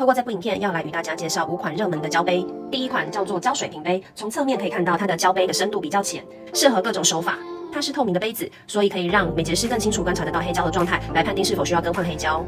透过这部影片，要来与大家介绍5款热门的胶杯。第一款叫做胶水瓶杯，从侧面可以看到它的胶杯的深度比较浅，适合各种手法。它是透明的杯子，所以可以让美睫师更清楚观察得到黑胶的状态，来判定是否需要更换黑胶。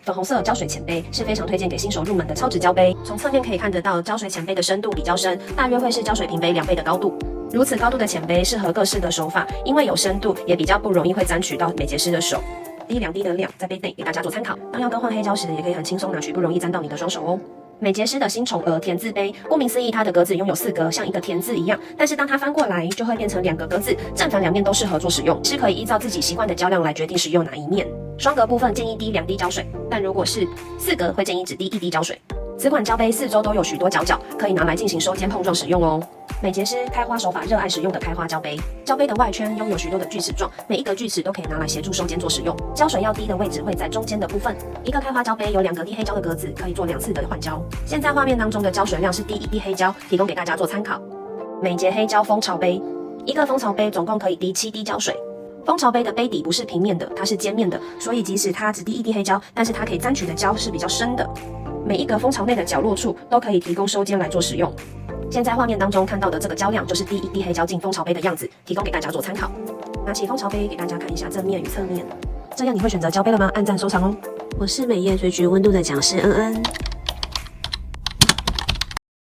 粉红色胶水浅杯是非常推荐给新手入门的超值胶杯。从侧面可以看得到，胶水浅杯的深度比较深，大约会是胶水瓶杯2倍的高度。如此高度的浅杯适合各式的手法，因为有深度，也比较不容易会沾取到美睫师的手。滴2滴的量在杯内给大家做参考。当要更换黑胶时，也可以很轻松拿取，不容易沾到你的双手哦。美睫师的新宠儿田字杯，顾名思义，它的格子拥有4格，像一个田字一样。但是当它翻过来，就会变成2个格子，正反两面都适合做使用，是可以依照自己习惯的胶量来决定使用哪一面。双格部分建议滴2滴胶水，但如果是4格，会建议只滴1滴胶水。此款胶杯4周都有许多角角，可以拿来进行收尖碰撞使用哦。美睫师开花手法热爱使用的开花胶杯，胶杯的外圈拥有许多的锯齿状，每一格锯齿都可以拿来协助收尖做使用。胶水要滴的位置会在中间的部分。一个开花胶杯有2个滴黑胶的格子，可以做2次的换胶。现在画面当中的胶水量是滴1滴黑胶，提供给大家做参考。美睫黑胶蜂巢杯，一个蜂巢杯总共可以滴7滴胶水。蜂巢杯的杯底不是平面的，它是尖面的，所以即使它只滴1滴黑胶，但是它可以沾取的胶是比较深的。每一个蜂巢内的角落处都可以提供收尖来做使用。现在画面当中看到的这个胶量就是滴1滴黑胶进蜂巢杯的样子，提供给大家做参考。拿起蜂巢杯给大家看一下正面与侧面，这样你会选择胶杯了吗？按赞收藏哦。我是美艳追剧温度的讲师恩恩。